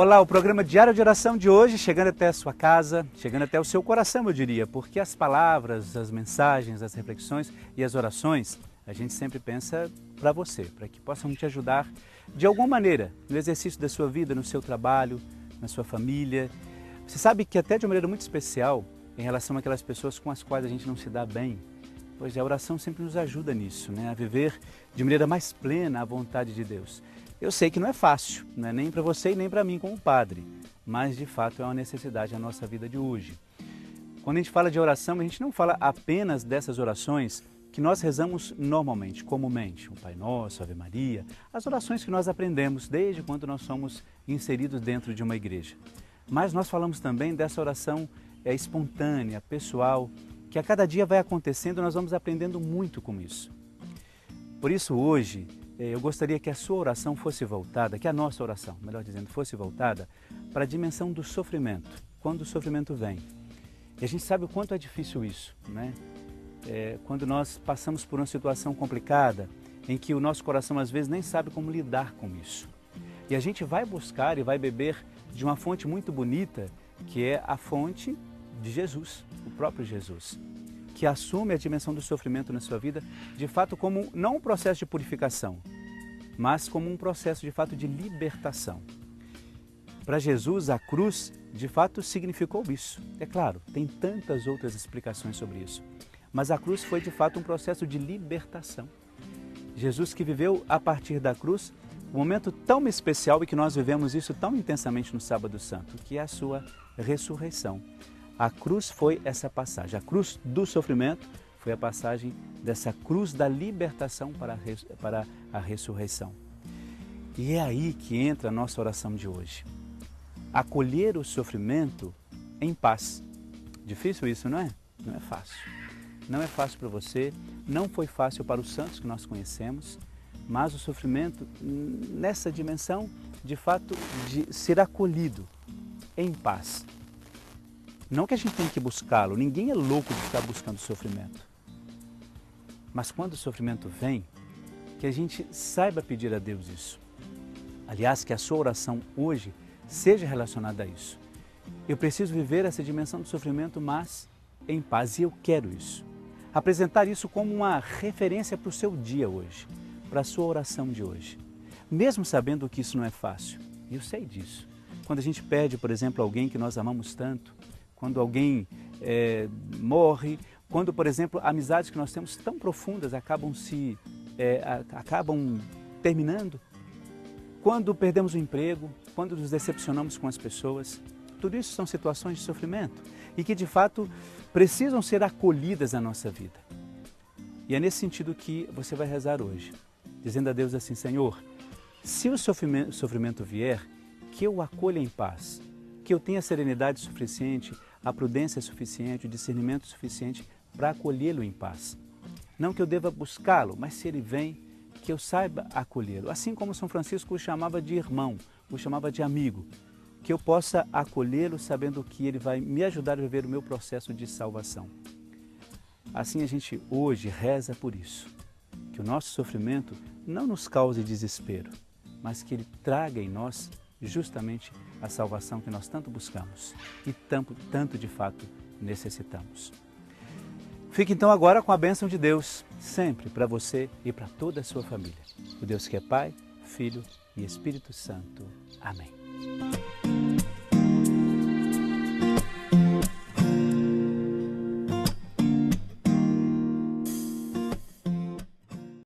Olá, o programa Diário de Oração de hoje, chegando até a sua casa, chegando até o seu coração, eu diria, porque as palavras, as mensagens, as reflexões e as orações, a gente sempre pensa para você, para que possam te ajudar de alguma maneira no exercício da sua vida, no seu trabalho, na sua família. Você sabe que até de uma maneira muito especial, em relação àquelas pessoas com as quais a gente não se dá bem, pois a oração sempre nos ajuda nisso, né? A viver de maneira mais plena a vontade de Deus. Eu sei que não é fácil, não é nem para você e nem para mim como padre, mas de fato é uma necessidade na nossa vida de hoje. Quando a gente fala de oração, a gente não fala apenas dessas orações que nós rezamos normalmente, comumente, o Pai Nosso, Ave Maria, as orações que nós aprendemos desde quando nós somos inseridos dentro de uma igreja. Mas nós falamos também dessa oração espontânea, pessoal, que a cada dia vai acontecendo e nós vamos aprendendo muito com isso. Por isso hoje, eu gostaria que a sua oração fosse voltada, que a nossa oração, melhor dizendo, fosse voltada para a dimensão do sofrimento, quando o sofrimento vem. E a gente sabe o quanto é difícil isso, né? Quando nós passamos por uma situação complicada, em que o nosso coração às vezes nem sabe como lidar com isso. E a gente vai buscar e vai beber de uma fonte muito bonita, que é a fonte de Jesus, o próprio Jesus, que assume a dimensão do sofrimento na sua vida, de fato como não um processo de purificação, mas como um processo de fato de libertação. Para Jesus, a cruz de fato significou isso. É claro, tem tantas outras explicações sobre isso, mas a cruz foi de fato um processo de libertação. Jesus que viveu a partir da cruz um momento tão especial e que nós vivemos isso tão intensamente no Sábado Santo, que é a sua ressurreição. A cruz foi essa passagem, a cruz do sofrimento foi a passagem dessa cruz da libertação para a ressurreição. E é aí que entra a nossa oração de hoje. Acolher o sofrimento em paz. Difícil isso, não é? Não é fácil. Não é fácil para você, não foi fácil para os santos que nós conhecemos, mas o sofrimento nessa dimensão, de fato, de ser acolhido em paz. Não que a gente tenha que buscá-lo, ninguém é louco de ficar buscando sofrimento. Mas quando o sofrimento vem, que a gente saiba pedir a Deus isso. Aliás, que a sua oração hoje seja relacionada a isso. Eu preciso viver essa dimensão do sofrimento, mas em paz, e eu quero isso. Apresentar isso como uma referência para o seu dia hoje, para a sua oração de hoje. Mesmo sabendo que isso não é fácil, e eu sei disso. Quando a gente perde, por exemplo, alguém que nós amamos tanto, quando alguém morre, quando, por exemplo, amizades que nós temos tão profundas acabam terminando, quando perdemos o emprego, quando nos decepcionamos com as pessoas, tudo isso são situações de sofrimento e que, de fato, precisam ser acolhidas na nossa vida. E é nesse sentido que você vai rezar hoje, dizendo a Deus assim: Senhor, se o sofrimento vier, que eu o acolha em paz, que eu tenha a serenidade suficiente, a prudência suficiente, o discernimento suficiente para acolhê-lo em paz. Não que eu deva buscá-lo, mas se ele vem, que eu saiba acolhê-lo. Assim como São Francisco o chamava de irmão, o chamava de amigo, que eu possa acolhê-lo sabendo que ele vai me ajudar a viver o meu processo de salvação. Assim a gente hoje reza por isso, que o nosso sofrimento não nos cause desespero, mas que ele traga em nós justamente a salvação que nós tanto buscamos e tanto de fato necessitamos. Fique então agora com a bênção de Deus, sempre para você e para toda a sua família. O Deus que é Pai, Filho e Espírito Santo. Amém.